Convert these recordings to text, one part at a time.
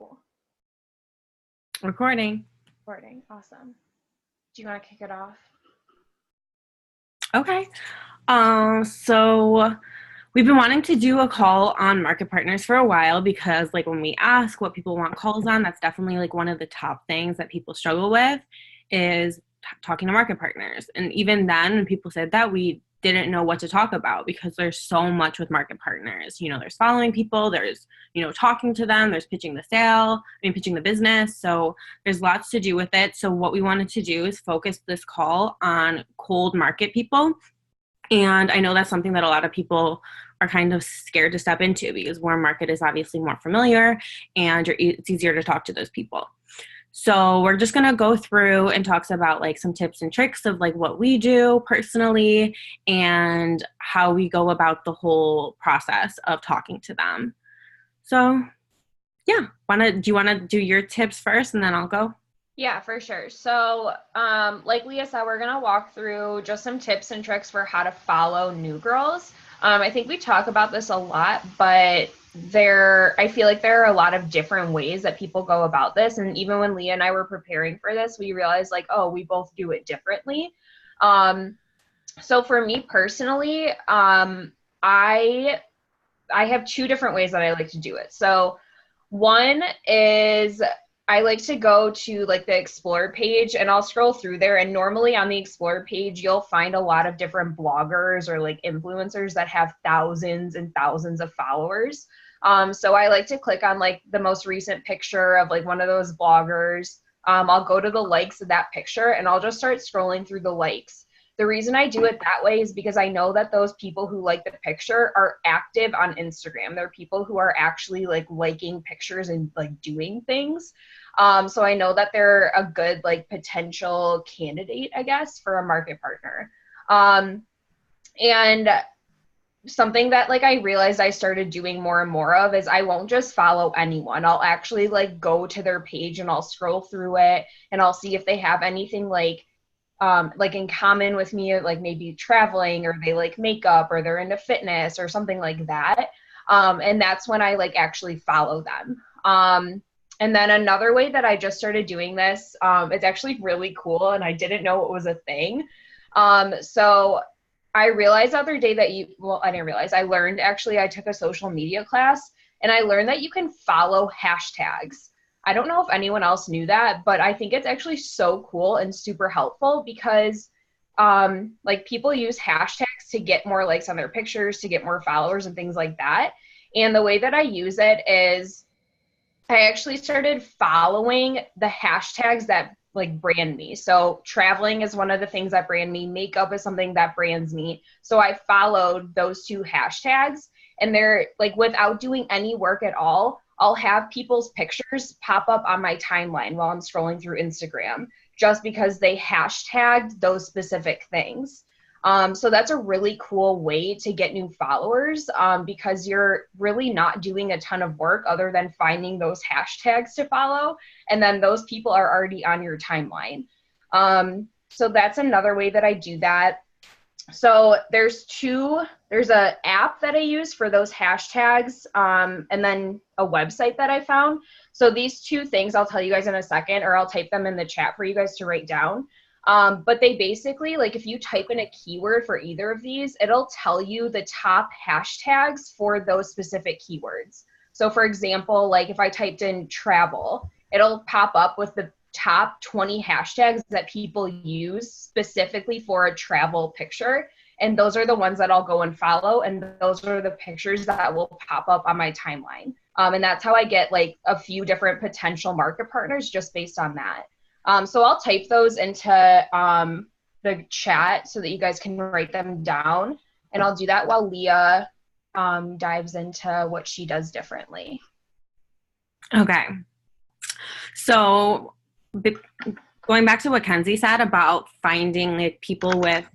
Cool. Recording. Recording. Awesome. Do you want to kick it off? Okay. So we've been wanting to do a call on market partners for a while because like when we ask what people want calls on, that's definitely like one of the top things that people struggle with is talking to market partners. And even then when people said that, we didn't know what to talk about because there's so much with market partners. You know, there's following people, there's, talking to them, there's pitching pitching the business. So there's lots to do with it. So what we wanted to do is focus this call on cold market people. And I know that's something that a lot of people are kind of scared to step into because warm market is obviously more familiar and it's easier to talk to those people. So we're just going to go through and talk about like some tips and tricks of like what we do personally and how we go about the whole process of talking to them. So yeah, do you want to do your tips first and then I'll go? Yeah, for sure. So, like Leah said, we're going to walk through just some tips and tricks for how to follow new girls. I think we talk about this a lot, but I feel like there are a lot of different ways that people go about this. And even when Leah and I were preparing for this, we realized like, oh, we both do it differently. So for me personally, I have two different ways that I like to do it. So one is I like to go to like the Explore page and I'll scroll through there. And normally on the Explore page, you'll find a lot of different bloggers or like influencers that have thousands and thousands of followers. So I like to click on like the most recent picture of like one of those bloggers. I'll go to the likes of that picture and I'll just start scrolling through the likes. The reason I do it that way is because I know that those people who like the picture are active on Instagram. They're people who are actually like liking pictures and like doing things. So I know that they're a good like potential candidate, I guess, for a market partner. And something that like I realized I started doing more and more of is I won't just follow anyone. I'll actually like go to their page and I'll scroll through it and I'll see if they have anything like in common with me, like maybe traveling or they like makeup or they're into fitness or something like that. And that's when I like actually follow them. And then another way that I just started doing this, it's actually really cool and I didn't know it was a thing. So I realized the other day that I didn't realize, I learned actually, I took a social media class and I learned that you can follow hashtags. I don't know if anyone else knew that, but I think it's actually so cool and super helpful because like people use hashtags to get more likes on their pictures, to get more followers and things like that. And the way that I use it is I actually started following the hashtags that like brand me. So traveling is one of the things that brand me. Makeup is something that brands me. So I followed those two hashtags and they're like without doing any work at all, I'll have people's pictures pop up on my timeline while I'm scrolling through Instagram just because they hashtagged those specific things. So that's a really cool way to get new followers because you're really not doing a ton of work other than finding those hashtags to follow. And then those people are already on your timeline. So that's another way that I do that. So there's an app that I use for those hashtags and then a website that I found. So these two things I'll tell you guys in a second, or I'll type them in the chat for you guys to write down. But they basically, like if you type in a keyword for either of these, it'll tell you the top hashtags for those specific keywords. So for example, like if I typed in travel, it'll pop up with the top 20 hashtags that people use specifically for a travel picture. And those are the ones that I'll go and follow. And those are the pictures that will pop up on my timeline. And that's how I get like a few different potential market partners just based on that. So I'll type those into the chat so that you guys can write them down. And I'll do that while Leah dives into what she does differently. Okay. So going back to what Kenzie said about finding like people with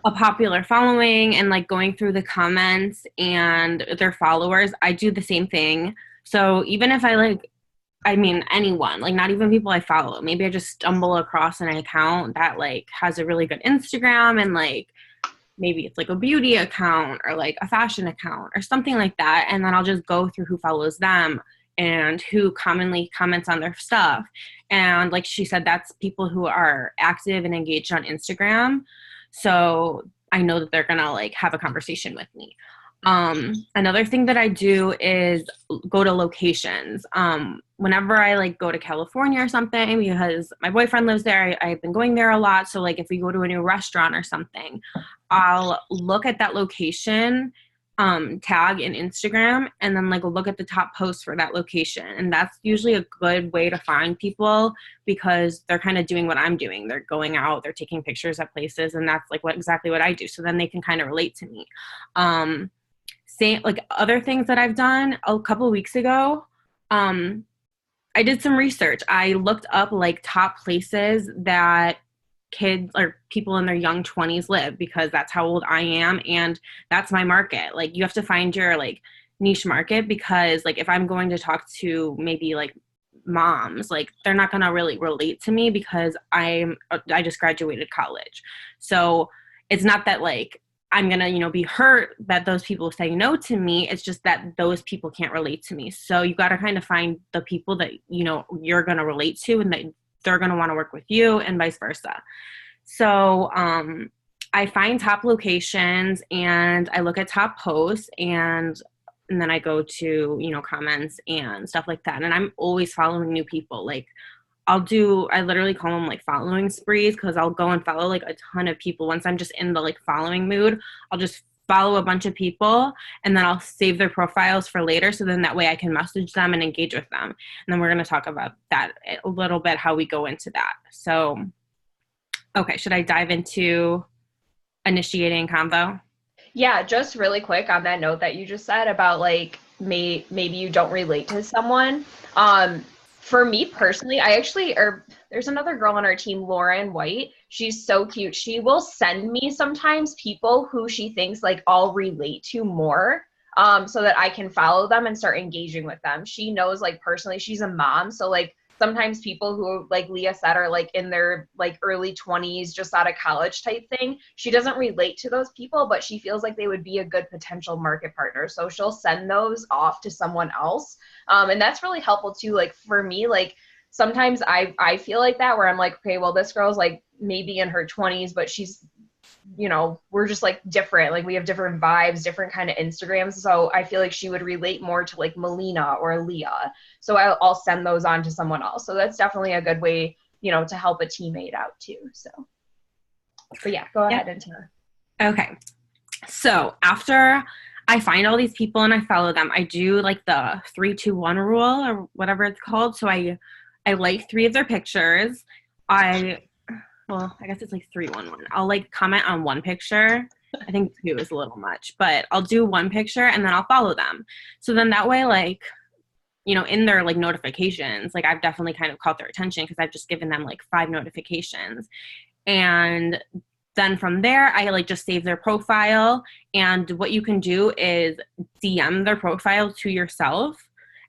a popular following and like going through the comments and their followers, I do the same thing. So even if anyone, like not even people I follow, maybe I just stumble across an account that like has a really good Instagram and like maybe it's like a beauty account or like a fashion account or something like that. And then I'll just go through who follows them and who commonly comments on their stuff. And like she said, that's people who are active and engaged on Instagram. So I know that they're gonna like have a conversation with me. Another thing that I do is go to locations. Whenever I like go to California or something, because my boyfriend lives there, I've been going there a lot. So like if we go to a new restaurant or something, I'll look at that location, tag in Instagram, and then like look at the top posts for that location. And that's usually a good way to find people because they're kind of doing what I'm doing. They're going out, they're taking pictures at places, and that's like exactly what I do. So then they can kind of relate to me. Same like other things that I've done a couple of weeks ago. I did some research. I looked up like top places that kids or people in their young 20s live because that's how old I am and that's my market. Like you have to find your like niche market because like if I'm going to talk to maybe like moms, like they're not going to really relate to me because I just graduated college. So it's not that like I'm going to, you know, be hurt that those people say no to me. It's just that those people can't relate to me. So you got to kind of find the people that, you know, you're going to relate to and that they're going to want to work with you and vice versa. So I find top locations and I look at top posts and then I go to, you know, comments and stuff like that. And I'm always following new people. Like I literally call them like following sprees because I'll go and follow like a ton of people. Once I'm just in the like following mood, I'll just follow a bunch of people and then I'll save their profiles for later. So then that way I can message them and engage with them. And then we're going to talk about that a little bit, how we go into that. So, okay, should I dive into initiating convo? Yeah, just really quick on that note that you just said about like maybe you don't relate to someone. For me personally, there's another girl on our team, Lauren White. She's so cute. She will send me sometimes people who she thinks like I'll relate to more, so that I can follow them and start engaging with them. She knows like personally, she's a mom. So like sometimes people who, like Leah said, are like in their like early 20s, just out of college type thing. She doesn't relate to those people, but she feels like they would be a good potential market partner. So she'll send those off to someone else. And that's really helpful too. Like for me, like sometimes I feel like that where I'm like, okay, well, this girl's like maybe in her 20s, but she's, you know, we're just like different. Like we have different vibes, different kind of Instagrams. So I feel like she would relate more to like Melina or Leah. So I'll send those on to someone else. So that's definitely a good way, you know, to help a teammate out too. So, but yeah, go ahead and tell. Okay. So after I find all these people and I follow them, I do like the 3-2-1 rule or whatever it's called. So I like 3 of their pictures. Well, I guess it's like 3-1-1. I'll like comment on 1 picture. I think 2 is a little much, but I'll do 1 picture and then I'll follow them. So then that way, like, you know, in their like notifications, like I've definitely kind of caught their attention because I've just given them like 5 notifications. And then from there, I like just save their profile. And what you can do is DM their profile to yourself.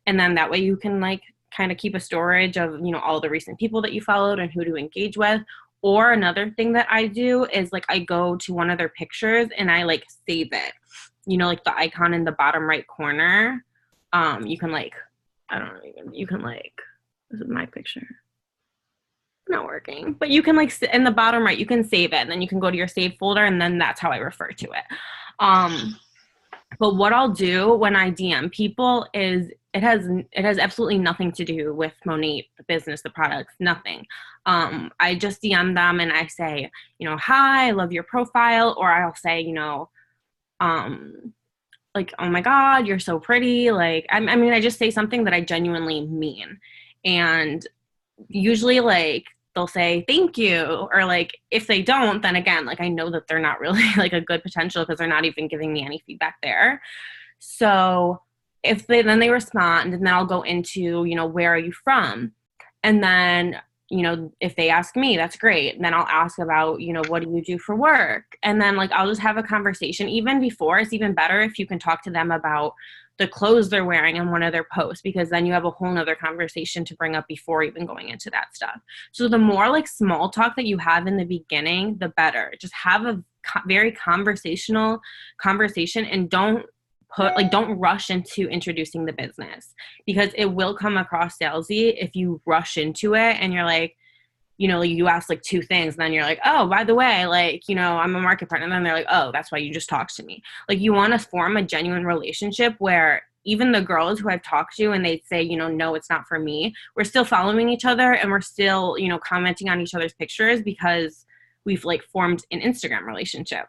And then that way you can like kind of keep a storage of, you know, all the recent people that you followed and who to engage with. Or another thing that I do is like I go to one of their pictures and I like save it. You know, like the icon in the bottom right corner. You can like, I don't know, you can like, this is my picture. Not working. But you can like in the bottom right, you can save it and then you can go to your save folder and then that's how I refer to it. But what I'll do when I DM people is it has absolutely nothing to do with Monat, the business, the products, nothing. I just DM them and I say, you know, hi, I love your profile. Or I'll say, you know, like, oh my God, you're so pretty. Like, I mean, I just say something that I genuinely mean. And usually like they'll say thank you, or like if they don't, then again, like I know that they're not really like a good potential because they're not even giving me any feedback there. So if they respond, and then I'll go into, you know, where are you from? And then, you know, if they ask me, that's great. And then I'll ask about, you know, what do you do for work? And then like I'll just have a conversation. Even before, it's even better if you can talk to them about the clothes they're wearing in one of their posts, because then you have a whole nother conversation to bring up before even going into that stuff. So the more like small talk that you have in the beginning, the better. Just have a very conversational conversation and don't don't rush into introducing the business, because it will come across salesy if you rush into it and you're like, you ask like two things and then you're like, oh, by the way, like, I'm a market partner. And then they're like, oh, that's why you just talked to me. Like, you want to form a genuine relationship where even the girls who I've talked to and they say, no, it's not for me, we're still following each other and we're still, commenting on each other's pictures because we've like formed an Instagram relationship.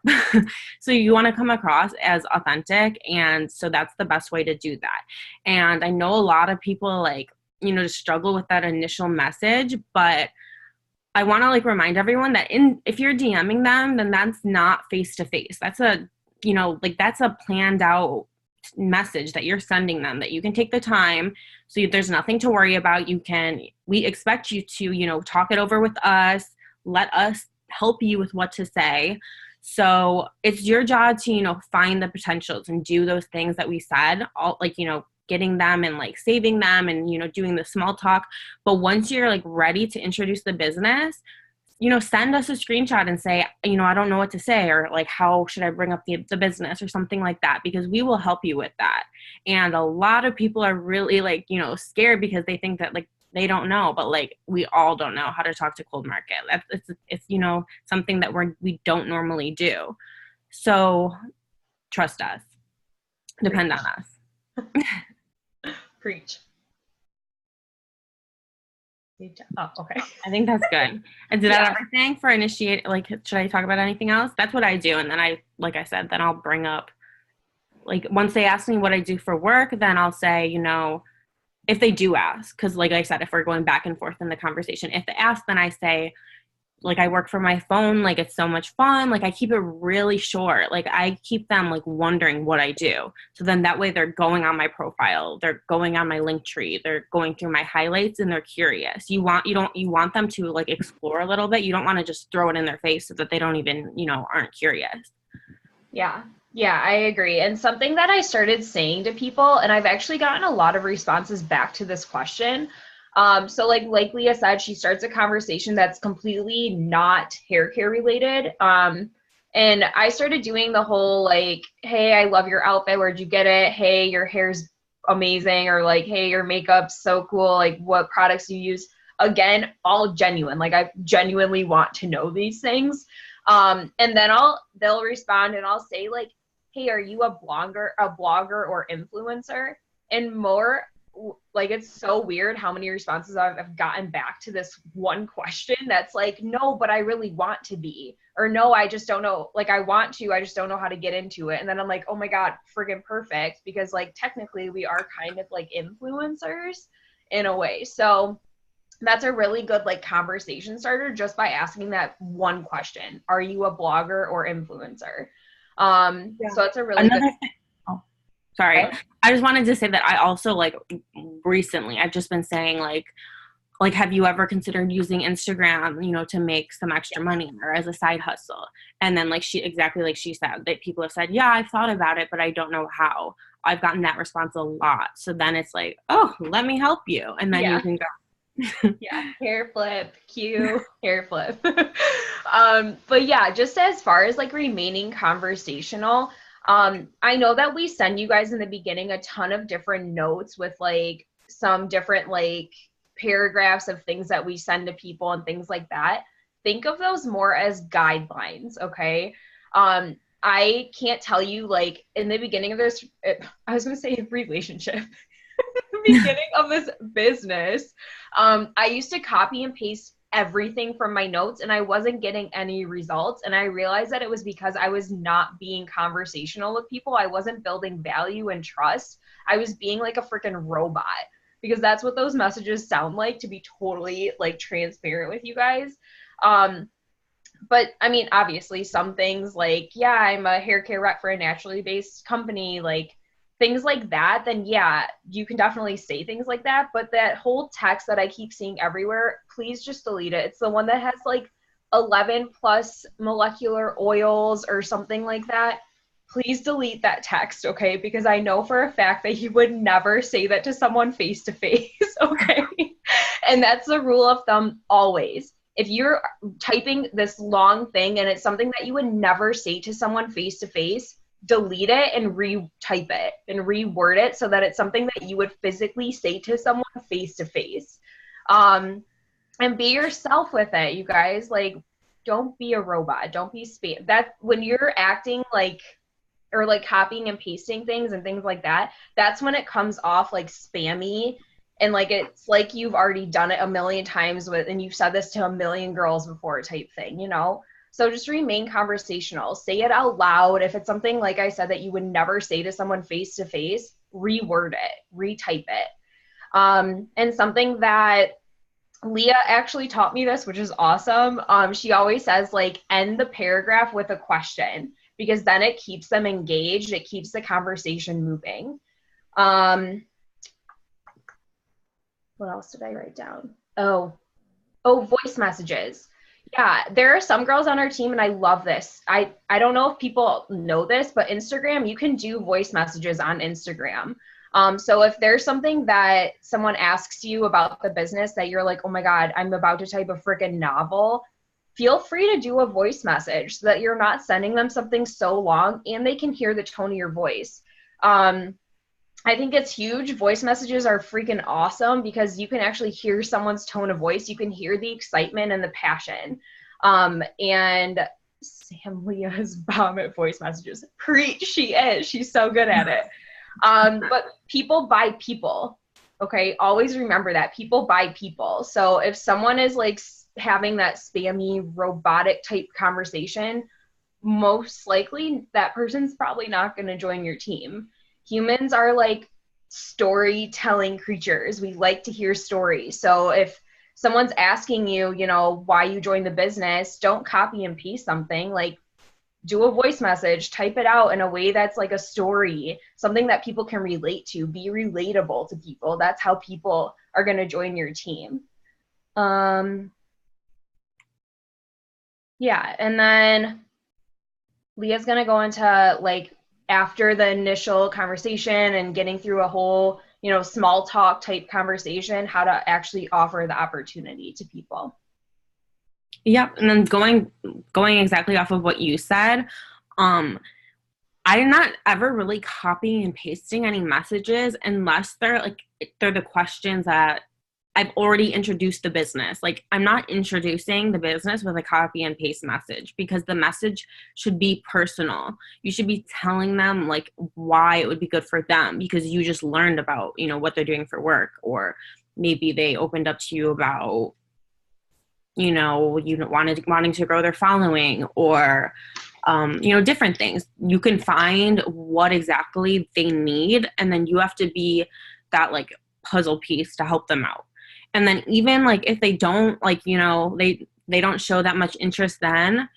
So you want to come across as authentic. And so that's the best way to do that. And I know a lot of people like, just struggle with that initial message, but I want to like remind everyone that if you're DMing them, then that's not face to face. That's that's a planned out message that you're sending them, that you can take the time. So there's nothing to worry about. We expect you to, talk it over with us, let us help you with what to say. So it's your job to, find the potentials and do those things that we said, all like, getting them and like saving them and, doing the small talk. But once you're like ready to introduce the business, send us a screenshot and say, I don't know what to say, or like, how should I bring up the business or something like that, because we will help you with that. And a lot of people are really like, scared because they think that like they don't know, but like we all don't know how to talk to cold market. It's something that we don't normally do. So trust us, depend on us. Preach. Oh, okay. I think that's good. And did that everything for initiate? Like, should I talk about anything else? That's what I do. And then like I said, then I'll bring up, like, once they ask me what I do for work, then I'll say, if they do ask, because like I said, if we're going back and forth in the conversation, if they ask, then I say, like, I work for my phone, like, it's so much fun. Like, I keep it really short. Like, I keep them like wondering what I do. So then that way they're going on my profile, they're going on my link tree, they're going through my highlights, and they're curious. You want them to like explore a little bit. You don't want to just throw it in their face so that they don't even, aren't curious. Yeah, I agree. And something that I started saying to people, and I've actually gotten a lot of responses back to this question. So like Leah said, she starts a conversation that's completely not hair care related. And I started doing the whole like, hey, I love your outfit. Where'd you get it? Hey, your hair's amazing. Or like, hey, your makeup's so cool. Like, what products you use? Again, all genuine. Like, I genuinely want to know these things. And then they'll respond and I'll say like, hey, are you a blogger or influencer? And more, like, it's so weird how many responses I've gotten back to this one question that's like, no, but I really want to be, or no, I just don't know. Like, I want to, I just don't know how to get into it. And then I'm like, oh my God, friggin' perfect. Because like, technically we are kind of like influencers in a way. So that's a really good like conversation starter, just by asking that one question. Are you a blogger or influencer? So it's a really good thing. Oh, sorry. Okay. I just wanted to say that I also like recently, I've just been saying like, have you ever considered using Instagram, to make some extra money or as a side hustle? And then like exactly like she said, that people have said, yeah, I've thought about it, but I don't know how. I've gotten that response a lot. So then it's like, oh, let me help you. And then you can go. Yeah, hair flip, cue, hair flip. But yeah, just as far as like remaining conversational, I know that we send you guys in the beginning a ton of different notes with like some different like paragraphs of things that we send to people and things like that. Think of those more as guidelines, okay? I can't tell you, like, in the beginning of this, I was going to say relationship. Beginning of this business, I used to copy and paste everything from my notes and I wasn't getting any results. And I realized that it was because I was not being conversational with people. I wasn't building value and trust. I was being like a freaking robot, because that's what those messages sound like, to be totally like transparent with you guys. But I mean, obviously some things like, yeah, I'm a hair care rep for a naturally based company, like things like that, then yeah, you can definitely say things like that. But that whole text that I keep seeing everywhere, please just delete it. It's the one that has like 11 plus molecular oils or something like that. Please delete that text, okay? Because I know for a fact that you would never say that to someone face to face, okay? And that's the rule of thumb always. If you're typing this long thing and it's something that you would never say to someone face to face, delete it and retype it and reword it so that it's something that you would physically say to someone face to face. And be yourself with it, you guys. Like, don't be a robot. Don't be spam. That when you're acting like, or like copying and pasting things and things like that, that's when it comes off like spammy, and like it's like you've already done it a million times with, and you've said this to a million girls before type thing, you know? So just remain conversational. Say it out loud. If it's something, like I said, that you would never say to someone face to face, reword it, retype it. And something that Leah actually taught me this, which is awesome. She always says, like, end the paragraph with a question, because then it keeps them engaged. It keeps the conversation moving. What else did I write down? Oh, voice messages. Yeah, there are some girls on our team, and I love this. I don't know if people know this, but Instagram, you can do voice messages on Instagram. So if there's something that someone asks you about the business that you're like, oh my God, I'm about to type a freaking novel, feel free to do a voice message so that you're not sending them something so long and they can hear the tone of your voice. I think it's huge. Voice messages are freaking awesome because you can actually hear someone's tone of voice. You can hear the excitement and the passion. And Sam Leah is bomb at voice messages. Preach, she is. She's so good at it. But people buy people. Okay, always remember that. People buy people. So if someone is like having that spammy, robotic type conversation, most likely that person's probably not going to join your team. Humans are like storytelling creatures. We like to hear stories. So if someone's asking you, you know, why you joined the business, don't copy and paste something. Like, do a voice message, type it out in a way that's like a story, something that people can relate to, be relatable to people. That's how people are going to join your team. Yeah, and then Leah's going to go into like after the initial conversation and getting through a whole, you know, small talk type conversation, how to actually offer the opportunity to people. Yep. And then going exactly off of what you said, I'm not ever really copying and pasting any messages unless they're the questions that I've already introduced the business. Like, I'm not introducing the business with a copy and paste message, because the message should be personal. You should be telling them like why it would be good for them, because you just learned about, you know, what they're doing for work, or maybe they opened up to you about, you know, wanting to grow their following, or you know, different things. You can find what exactly they need, and then you have to be that like puzzle piece to help them out. And then even like if they don't, like, you know, they don't show that much interest, then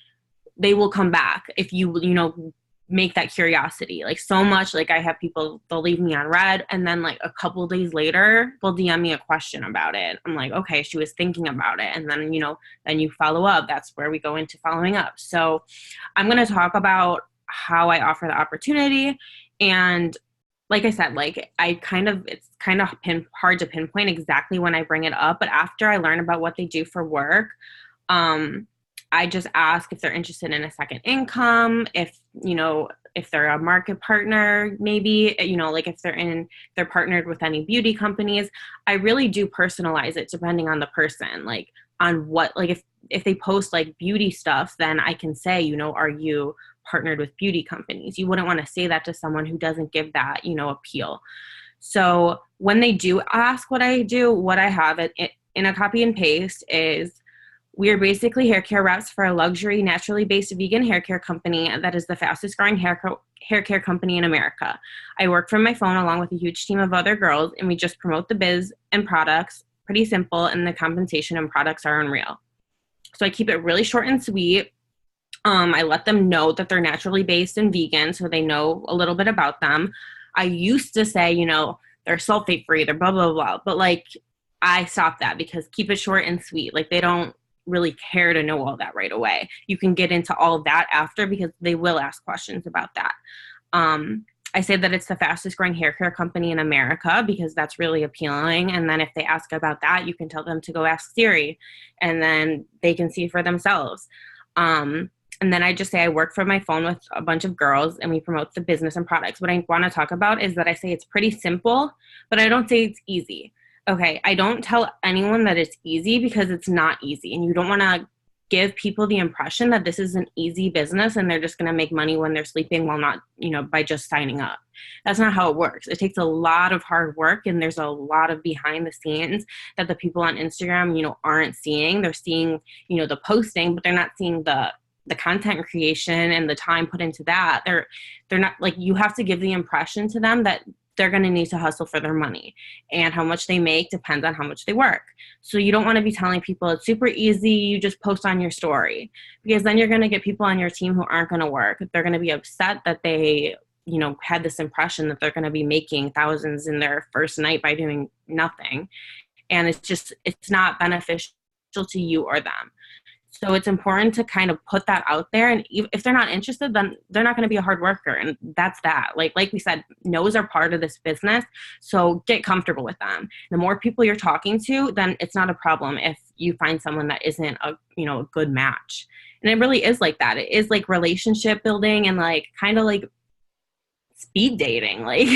they will come back if you know, make that curiosity. Like, so much, like I have people, they'll leave me on red, and then like a couple days later they'll DM me a question about it. I'm like, okay, she was thinking about it. And then, you know, then you follow up. That's where we go into following up. So I'm going to talk about how I offer the opportunity. And like I said, like it's kind of hard to pinpoint exactly when I bring it up, but after I learn about what they do for work, I just ask if they're interested in a second income, if, you know, if they're a market partner, maybe, you know, like if they're partnered with any beauty companies. I really do personalize it depending on the person, like on what, like if they post like beauty stuff, then I can say, you know, are you partnered with beauty companies? You wouldn't want to say that to someone who doesn't give that, you know, appeal. So when they do ask what I do, what I have it in a copy and paste is, we are basically hair care reps for a luxury, naturally based vegan hair care company that is the fastest growing hair care company in America. I work from my phone along with a huge team of other girls, and we just promote the biz and products. Pretty simple, and the compensation and products are unreal. So I keep it really short and sweet. I let them know that they're naturally based and vegan, so they know a little bit about them. I used to say, you know, they're sulfate free, they're blah, blah, blah. But like, I stopped that, because keep it short and sweet. Like, they don't really care to know all that right away. You can get into all of that after, because they will ask questions about that. I say that it's the fastest growing hair care company in America, because that's really appealing. And then if they ask about that, you can tell them to go ask Siri, and then they can see for themselves. And then I just say I work from my phone with a bunch of girls and we promote the business and products. What I want to talk about is that I say it's pretty simple, but I don't say it's easy. Okay, I don't tell anyone that it's easy because it's not easy. And you don't want to give people the impression that this is an easy business and they're just going to make money when they're sleeping while not, by just signing up. That's not how it works. It takes a lot of hard work and there's a lot of behind the scenes that the people on Instagram, aren't seeing. They're seeing, the posting, but they're not seeing the content creation and the time put into that. They're not, like, you have to give the impression to them that they're going to need to hustle for their money, and how much they make depends on how much they work. So you don't want to be telling people it's super easy, you just post on your story, because then you're going to get people on your team who aren't going to work. They're going to be upset that they, had this impression that they're going to be making thousands in their first night by doing nothing. And it's not beneficial to you or them. So it's important to kind of put that out there. And if they're not interested, then they're not going to be a hard worker. And that's that. Like we said, no's are part of this business. So get comfortable with them. The more people you're talking to, then it's not a problem if you find someone that isn't a good match. And it really is like that. It is like relationship building and like kind of like speed dating. Like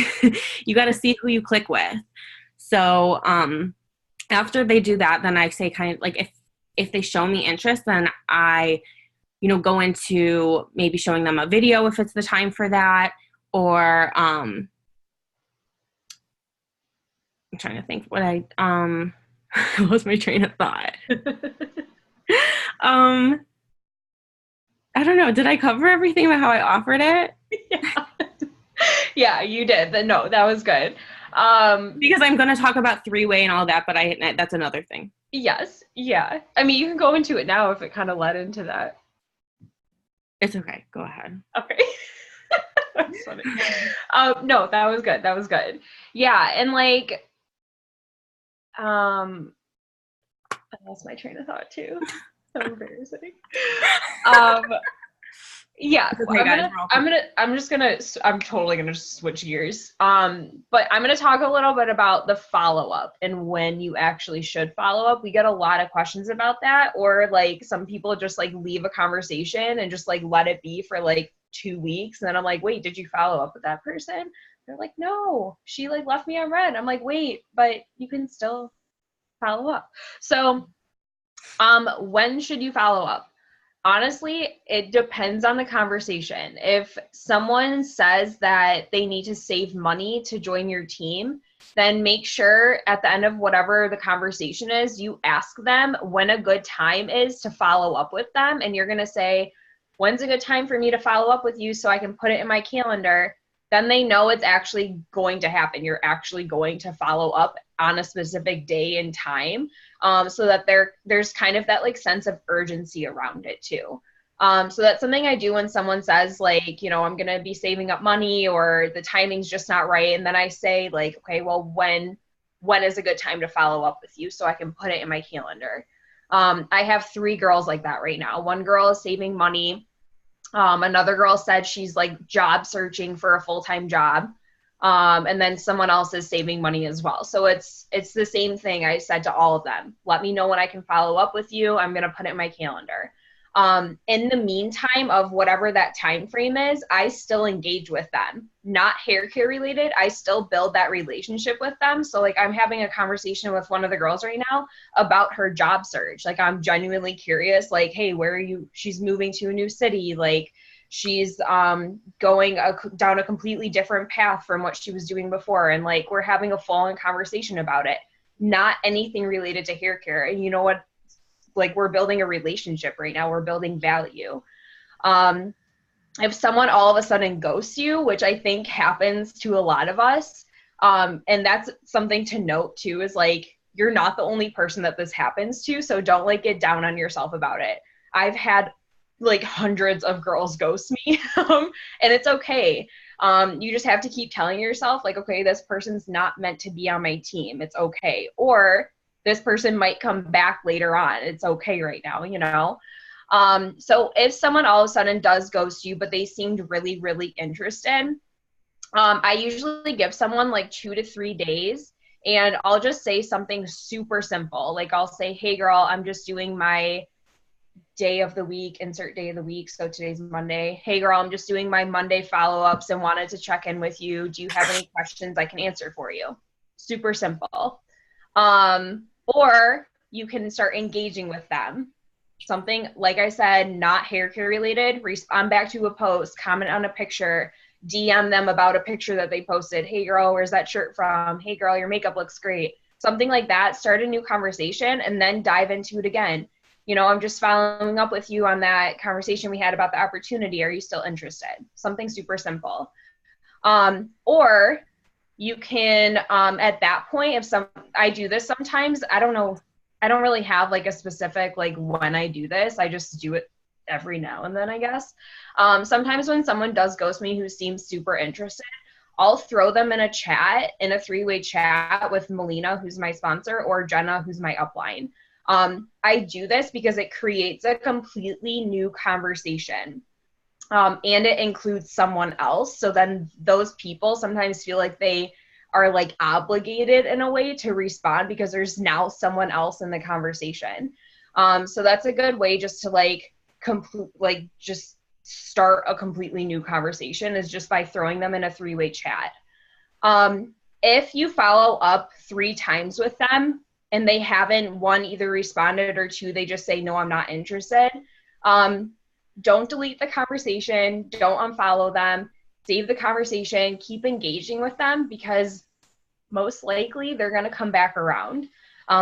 you got to see who you click with. So after they do that, then I say kind of like if they show me interest, then I, go into maybe showing them a video if it's the time for that, or I'm trying to think what I lost my train of thought. I don't know. Did I cover everything about how I offered it? Yeah, you did. No, that was good. Because I'm going to talk about three-way and all that, but that's another thing. Yes. Yeah. I mean, you can go into it now if it kind of led into that. It's okay. Go ahead. Okay. That's funny. No, that was good. That was good. Yeah. And like, I lost my train of thought too. So embarrassing. Yeah, okay, I'm totally gonna switch gears. But I'm gonna talk a little bit about the follow-up and when you actually should follow up. We get a lot of questions about that, or like some people just like leave a conversation and just like let it be for like 2 weeks. And then I'm like, wait, did you follow up with that person? They're like, no, she like left me on red. I'm like, wait, but you can still follow up. So, when should you follow up? Honestly, it depends on the conversation. If someone says that they need to save money to join your team, then make sure at the end of whatever the conversation is, you ask them when a good time is to follow up with them. And you're going to say, when's a good time for me to follow up with you so I can put it in my calendar? Then they know it's actually going to happen. You're actually going to follow up on a specific day and time, so that there's kind of that like sense of urgency around it too. So that's something I do when someone says like, I'm going to be saving up money or the timing's just not right. And then I say like, okay, well, when is a good time to follow up with you so I can put it in my calendar? I have 3 girls like that right now. One girl is saving money. Another girl said she's like job searching for a full-time job. And then someone else is saving money as well. So it's the same thing I said to all of them. Let me know when I can follow up with you. I'm going to put it in my calendar. In the meantime of whatever that time frame is, I still engage with them, not hair care related. I still build that relationship with them. So like I'm having a conversation with one of the girls right now about her job search. Like I'm genuinely curious, like, hey, where are you? She's moving to a new city. Like she's going down a completely different path from what she was doing before. And like, we're having a full-on conversation about it, not anything related to hair care. And you know what? Like we're building a relationship right now. We're building value. If someone all of a sudden ghosts you, which I think happens to a lot of us, and that's something to note too, is like, you're not the only person that this happens to. So don't like get down on yourself about it. I've had like hundreds of girls ghost me and it's okay. You just have to keep telling yourself like, okay, this person's not meant to be on my team. It's okay. Or this person might come back later on. It's okay right now, So if someone all of a sudden does ghost you, but they seemed really, really interested, I usually give someone like 2 to 3 days and I'll just say something super simple. Like I'll say, hey girl, I'm just doing my day of the week, insert day of the week. So today's Monday. Hey girl, I'm just doing my Monday follow-ups and wanted to check in with you. Do you have any questions I can answer for you? Super simple. Or you can start engaging with them. Something, like I said, not hair care related. Respond back to a post, comment on a picture, DM them about a picture that they posted. Hey girl, where's that shirt from? Hey girl, your makeup looks great. Something like that. Start a new conversation and then dive into it again. You know, I'm just following up with you on that conversation we had about the opportunity. Are you still interested? Something super simple. Or you can, at that point, I do this sometimes, I don't know, I don't really have like a specific, like when I do this, I just do it every now and then, I guess. Sometimes when someone does ghost me who seems super interested, I'll throw them in a chat, in a 3-way chat with Melina, who's my sponsor, or Jenna, who's my upline. I do this because it creates a completely new conversation. And it includes someone else. So then those people sometimes feel like they are like obligated in a way to respond because there's now someone else in the conversation. So that's a good way just to just start a completely new conversation, is just by throwing them in a 3-way chat. If you follow up 3 times with them and they haven't, 1, either responded, or 2, they just say, no, I'm not interested, don't delete the conversation, don't unfollow them, save the conversation, keep engaging with them, because most likely they're going to come back around.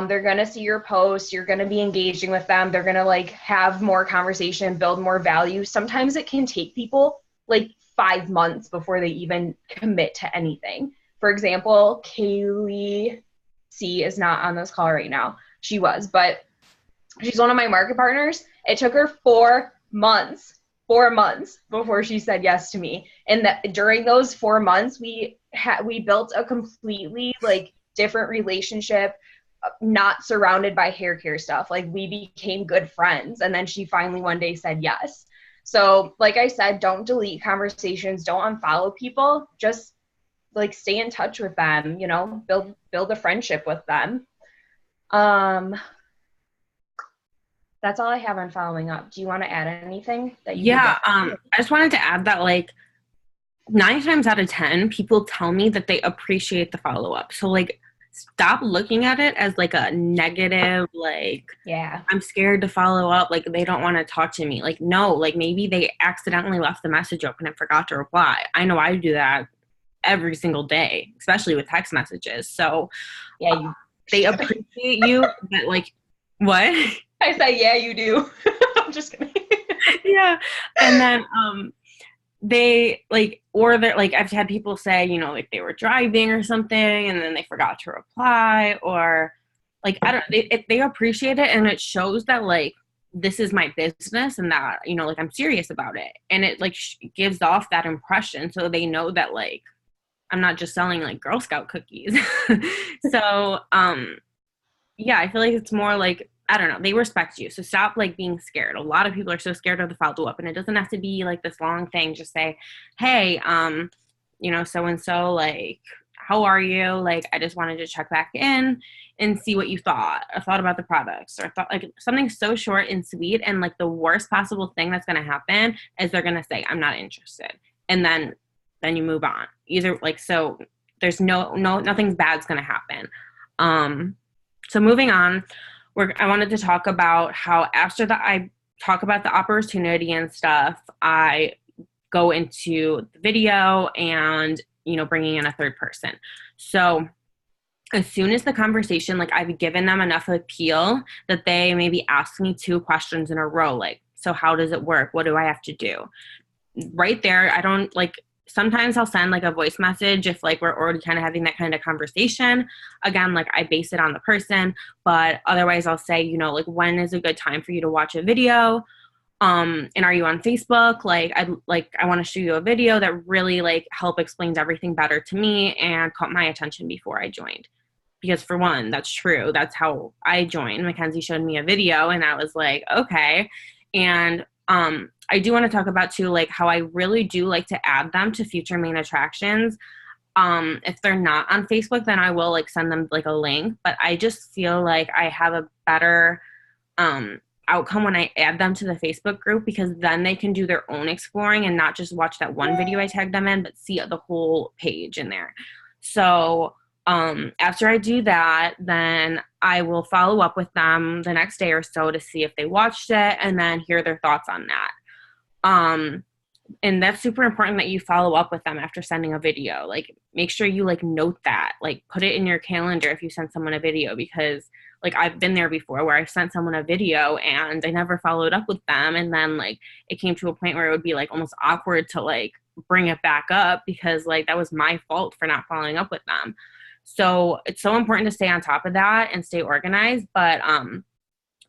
They're going to see your posts, you're going to be engaging with them, they're going to like have more conversation, build more value. Sometimes it can take people like 5 months before they even commit to anything. For example, Kaylee C is not on this call right now. She was, but she's one of my market partners. It took her 4 months before she said yes to me. And that during those 4 months, we built a completely like different relationship, not surrounded by hair care stuff. Like, we became good friends. And then she finally one day said yes. So like I said, don't delete conversations, don't unfollow people, just like stay in touch with them, you know, build a friendship with them. That's all I have on following up. Do you want to add anything that you I just wanted to add that like 9 times out of 10 people tell me that they appreciate the follow-up. So like, stop looking at it as like a negative, like, yeah, I'm scared to follow up, like they don't want to talk to me. Like, no, like maybe they accidentally left the message open and forgot to reply. I know I do that every single day, especially with text messages. So yeah, they appreciate you, but like, what? I said, yeah, you do. I'm just kidding. Yeah. And then they like, or they're like, I've had people say, you know, like they were driving or something and then they forgot to reply, or like, I don't, they appreciate it, and it shows that like, this is my business and that, you know, like I'm serious about it. And it like gives off that impression. So they know that like, I'm not just selling like Girl Scout cookies. So, yeah, I feel like it's more like, I don't know, they respect you. So stop like being scared. A lot of people are so scared of the follow up, and it doesn't have to be like this long thing. Just say, hey, you know, so-and-so, like, how are you? Like, I just wanted to check back in and see what you thought. I thought about the products, or thought like something so short and sweet. And like the worst possible thing that's going to happen is they're going to say, I'm not interested. And then you move on. Either like, so there's nothing bad's going to happen. So moving on, I wanted to talk about how after that I talk about the opportunity and stuff, I go into the video and, you know, bringing in a third person. So as soon as the conversation, like I've given them enough appeal that they maybe ask me 2 questions in a row, like, so how does it work? What do I have to do? Right there, I don't like, sometimes I'll send like a voice message if like we're already kind of having that kind of conversation. Again, like I base it on the person, but otherwise I'll say, you know, like, when is a good time for you to watch a video? And are you on Facebook? I want to show you a video that really like explains everything better to me and caught my attention before I joined. Because for one, that's true. That's how I joined. Mackenzie showed me a video and I was like, okay. And I do want to talk about too, like how I really do like to add them to future main attractions. If they're not on Facebook, then I will like send them like a link, but I just feel like I have a better outcome when I add them to the Facebook group, because then they can do their own exploring and not just watch that one video I tagged them in, but see the whole page in there. So after I do that, then I will follow up with them the next day or so to see if they watched it and then hear their thoughts on that. And that's super important that you follow up with them after sending a video. Like, make sure you like note that, like put it in your calendar if you send someone a video, because like I've been there before where I sent someone a video and I never followed up with them. And then like it came to a point where it would be like almost awkward to like bring it back up because like that was my fault for not following up with them. So it's so important to stay on top of that and stay organized. But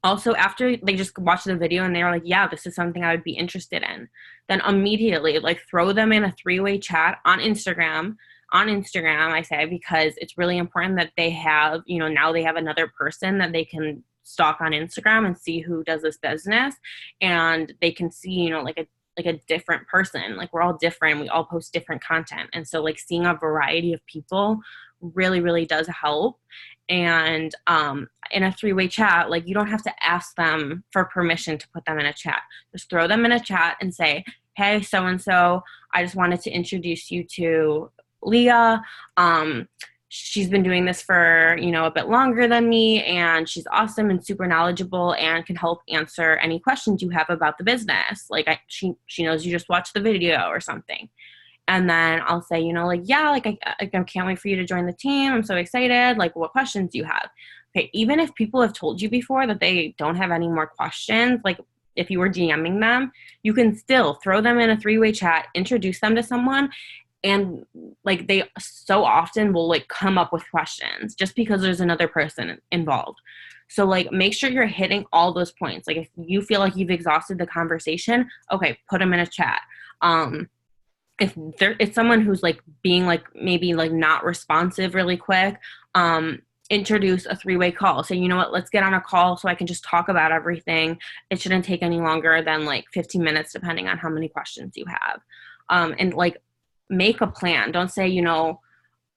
also after they just watch the video and they're like, yeah, this is something I would be interested in, then immediately like throw them in a 3-way chat on Instagram, I say, because it's really important that they have, you know, now they have another person that they can stalk on Instagram and see who does this business, and they can see, you know, like a different person. Like, we're all different, we all post different content, and so like seeing a variety of people really, really does help. And in a 3-way chat, like you don't have to ask them for permission to put them in a chat. Just throw them in a chat and say, hey, so-and-so, I just wanted to introduce you to Leah. She's been doing this for, you know, a bit longer than me, and she's awesome and super knowledgeable and can help answer any questions you have about the business. Like she knows you just watched the video or something. And then I'll say, you know, like, yeah, like I can't wait for you to join the team. I'm so excited. Like, what questions do you have? Okay, even if people have told you before that they don't have any more questions, like if you were DMing them, you can still throw them in a 3-way chat, introduce them to someone, and like they so often will like come up with questions just because there's another person involved. So like make sure you're hitting all those points. Like if you feel like you've exhausted the conversation, okay, put them in a chat. If it's someone who's like being like maybe like not responsive really quick, introduce a 3-way call. Say, you know what, let's get on a call so I can just talk about everything. It shouldn't take any longer than like 15 minutes, depending on how many questions you have. And like make a plan. Don't say, you know,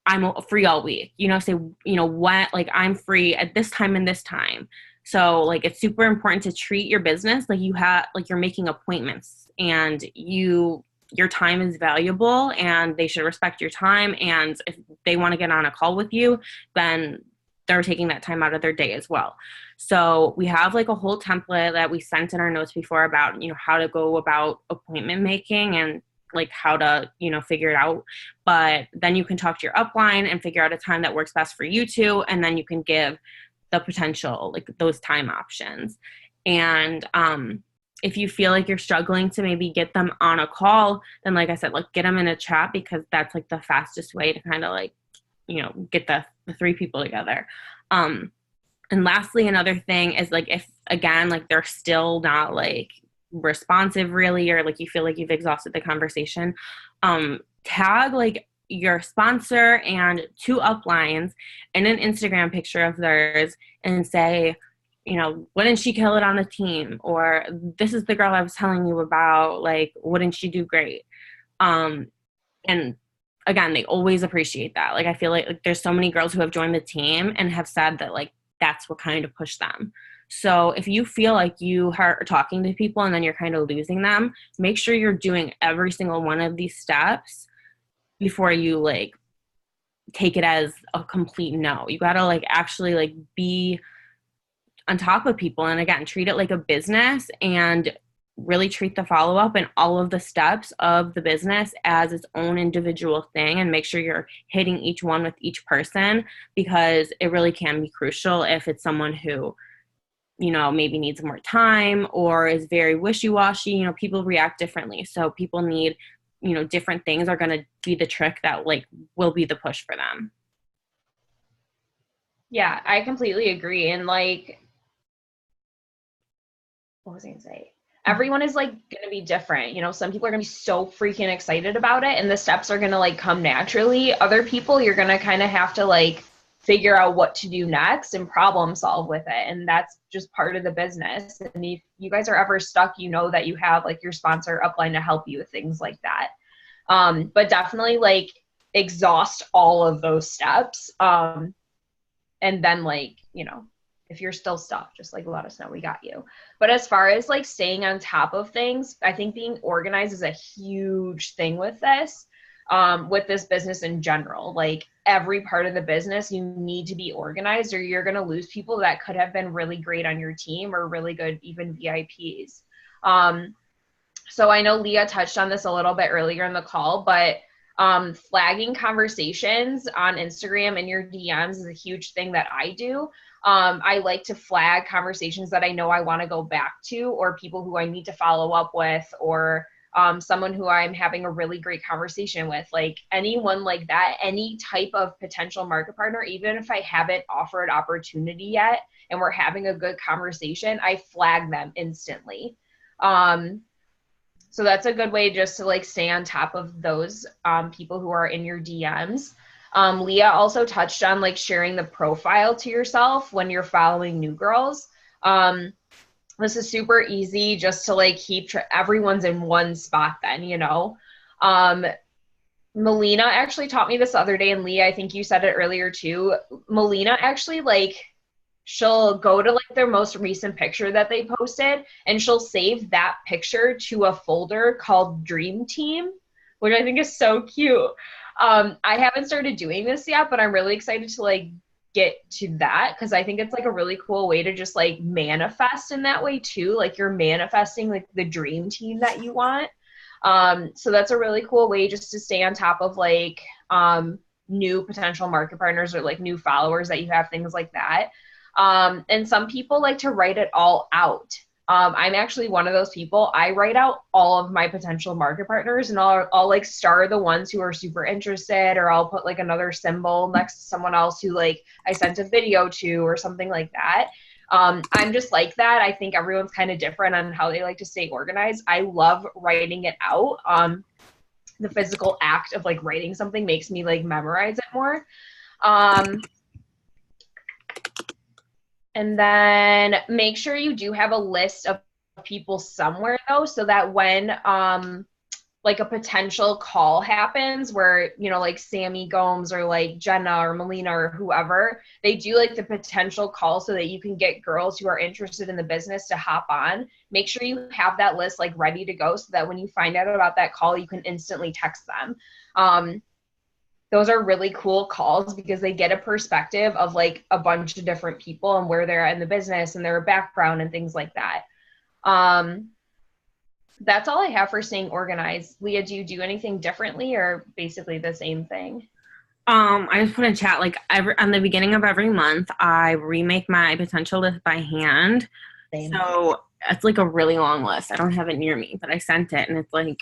I'm free all week. You know, say, you know, what, like I'm free at this time and this time. So like it's super important to treat your business like you have, like you're making appointments, and your time is valuable and they should respect your time. And if they want to get on a call with you, then they're taking that time out of their day as well. So we have like a whole template that we sent in our notes before about, you know, how to go about appointment making and like how to, you know, figure it out. But then you can talk to your upline and figure out a time that works best for you two. And then you can give the potential, like those time options. And, if you feel like you're struggling to maybe get them on a call, then like I said, like get them in a chat, because that's like the fastest way to kind of like, you know, get the 3 people together. And lastly, another thing is like, if again, like they're still not like responsive really, or like you feel like you've exhausted the conversation, tag like your sponsor and 2 uplines in an Instagram picture of theirs and say, you know, wouldn't she kill it on the team? Or this is the girl I was telling you about, like, wouldn't she do great? And again, they always appreciate that. Like, I feel like there's so many girls who have joined the team and have said that, like, that's what kind of pushed them. So if you feel like you are talking to people and then you're kind of losing them, make sure you're doing every single one of these steps before you, like, take it as a complete no. You got to, like, actually, like, be on top of people, and again, treat it like a business and really treat the follow-up and all of the steps of the business as its own individual thing, and make sure you're hitting each one with each person, because it really can be crucial if it's someone who, you know, maybe needs more time or is very wishy-washy. You know, people react differently, so people need, you know, different things are going to be the trick that like will be the push for them. Yeah, I completely agree. And like, what was I gonna say? Everyone is like gonna be different. You know, some people are gonna be so freaking excited about it and the steps are gonna like come naturally. Other people, you're gonna kind of have to like figure out what to do next and problem solve with it. And that's just part of the business. And if you guys are ever stuck, you know that you have like your sponsor upline to help you with things like that. But definitely like exhaust all of those steps. And then like, you know, If you're still stuck, just like let us know, we got you. But as far as like staying on top of things, I think being organized is a huge thing with this business in general. Like every part of the business, you need to be organized or you're going to lose people that could have been really great on your team or really good, even VIPs. So I know Leah touched on this a little bit earlier in the call, but flagging conversations on Instagram and your DMs is a huge thing that I do. I like to flag conversations that I know I want to go back to, or people who I need to follow up with, or someone who I'm having a really great conversation with. Like anyone like that, any type of potential market partner, even if I haven't offered opportunity yet and we're having a good conversation, I flag them instantly. So that's a good way just to like stay on top of those people who are in your DMs. Leah also touched on like sharing the profile to yourself when you're following new girls. This is super easy just to like keep everyone's in one spot then, you know. Melina actually taught me this the other day, and Leah, I think you said it earlier too. Melina actually like, she'll go to like their most recent picture that they posted and she'll save that picture to a folder called Dream Team, which I think is so cute. I haven't started doing this yet, but I'm really excited to like get to that because I think it's like a really cool way to just like manifest in that way too. Like you're manifesting like the dream team that you want. So that's a really cool way just to stay on top of like new potential market partners or like new followers that you have, things like that. And some people like to write it all out. I'm actually one of those people. I write out all of my potential market partners and I'll like star the ones who are super interested, or I'll put like another symbol next to someone else who like I sent a video to or something like that. I'm just like that. I think everyone's kind of different on how they like to stay organized. I love writing it out. The physical act of like writing something makes me like memorize it more. And then make sure you do have a list of people somewhere though, so that when like a potential call happens where, you know, like Sammy Gomes or like Jenna or Melina or whoever, they do like the potential call so that you can get girls who are interested in the business to hop on. Make sure you have that list like ready to go so that when you find out about that call, you can instantly text them. Those are really cool calls because they get a perspective of like a bunch of different people and where they're at in the business and their background and things like that. That's all I have for staying organized. Leah, do you do anything differently or basically the same thing? I just put in chat, like on the beginning of every month, I remake my potential list by hand. Same. So it's like a really long list. I don't have it near me, but I sent it and it's like,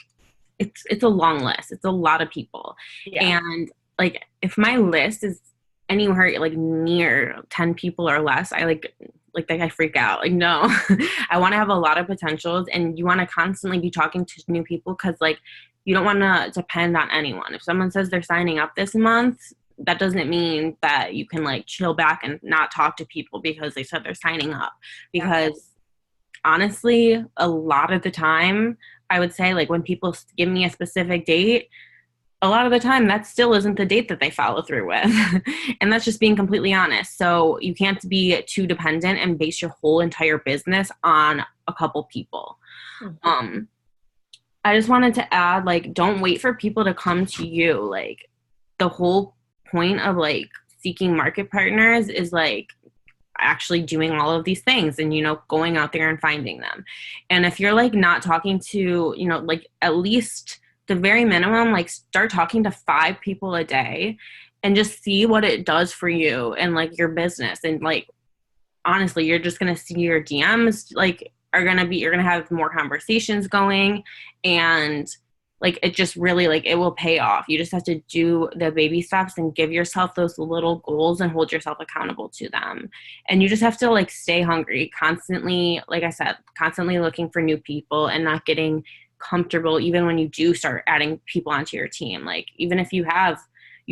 it's a long list. It's a lot of people. Yeah. And like, if my list is anywhere like near 10 people or less, I I freak out. Like, no, I want to have a lot of potentials, and you want to constantly be talking to new people because like you don't want to depend on anyone. If someone says they're signing up this month, that doesn't mean that you can like chill back and not talk to people because they said they're signing up. Because honestly, a lot of the time, I would say like when people give me a specific date, a lot of the time that still isn't the date that they follow through with. And that's just being completely honest. So you can't be too dependent and base your whole entire business on a couple people. Mm-hmm. I just wanted to add, like, don't wait for people to come to you. Like, the whole point of like seeking market partners is like actually doing all of these things and, you know, going out there and finding them. And if you're like not talking to, you know, like at least the very minimum, like start talking to 5 people a day and just see what it does for you and like your business. And like, honestly, you're just going to see your DMs like you're going to have more conversations going, and like it just really like it will pay off. You just have to do the baby steps and give yourself those little goals and hold yourself accountable to them. And you just have to like stay hungry constantly. Like I said, constantly looking for new people and not getting comfortable even when you do start adding people onto your team. Like even if you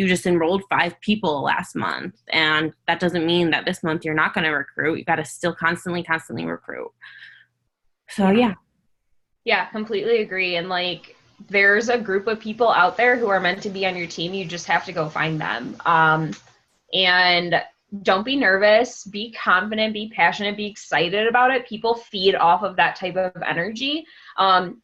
just enrolled 5 people last month, and that doesn't mean that this month you're not going to recruit. You got to still constantly recruit. So yeah, completely agree. And like there's a group of people out there who are meant to be on your team. You just have to go find them. And don't be nervous, be confident, be passionate, be excited about it. People feed off of that type of energy.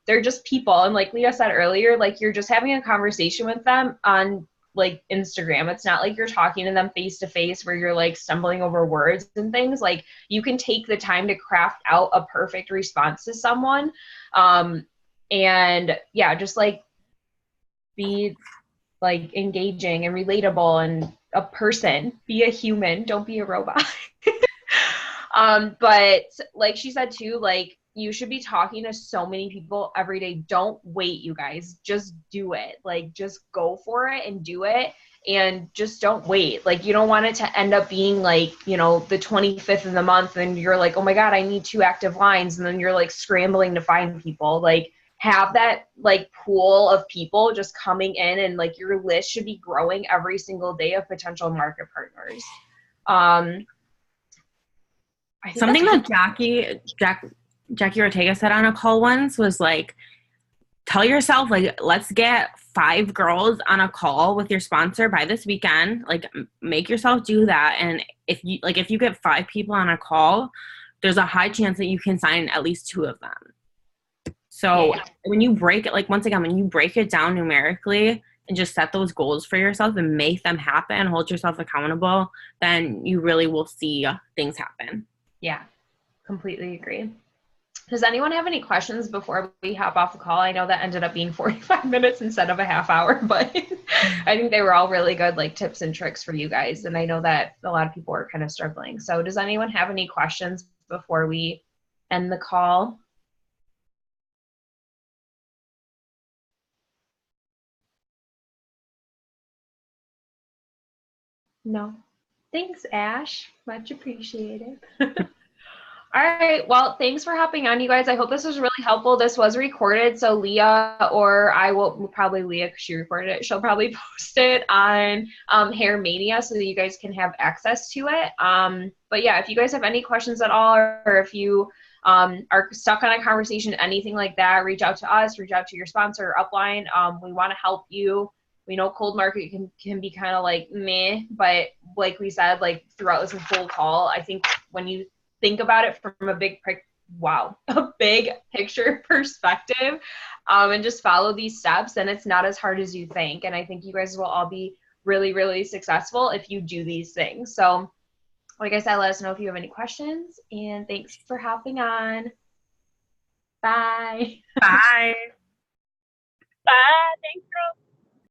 They're just people. And like Leah said earlier, like you're just having a conversation with them on like Instagram. It's not like you're talking to them face to face where you're like stumbling over words and things. Like you can take the time to craft out a perfect response to someone. And yeah, just like be like engaging and relatable and a person. Be a human. Don't be a robot. But like she said too, like you should be talking to so many people every day. Don't wait, you guys. Just do it. Like just go for it and do it. And just don't wait. Like you don't want it to end up being like, you know, the 25th of the month and you're like, oh my God, I need 2 active lines. And then you're like scrambling to find people. Like have that like pool of people just coming in, and like your list should be growing every single day of potential market partners. Something that Jackie Ortega said on a call once was like, tell yourself, like, let's get 5 girls on a call with your sponsor by this weekend. Like, make yourself do that. And if you get 5 people on a call, there's a high chance that you can sign at least 2 of them. So when you break it, like, once again, when you break it down numerically and just set those goals for yourself and make them happen, hold yourself accountable, then you really will see things happen. Yeah, completely agree. Does anyone have any questions before we hop off the call? I know that ended up being 45 minutes instead of a half hour, but I think they were all really good, like tips and tricks for you guys. And I know that a lot of people are kind of struggling. So does anyone have any questions before we end the call? No. Thanks, Ash. Much appreciated. All right. Well, thanks for hopping on, you guys. I hope this was really helpful. This was recorded, so Leah or I will probably Leah, because she recorded it. She'll probably post it on Hair Mania so that you guys can have access to it. But yeah, if you guys have any questions at all, or if you are stuck on a conversation, anything like that, reach out to us, reach out to your sponsor, Upline. We want to help you. We know cold market can be kind of like meh, but like we said, like throughout this whole call, I think when you think about it from a big picture perspective, and just follow these steps, and it's not as hard as you think. And I think you guys will all be really, really successful if you do these things. So like I said, let us know if you have any questions, and thanks for hopping on. Bye. Bye. Bye. Thanks, girls.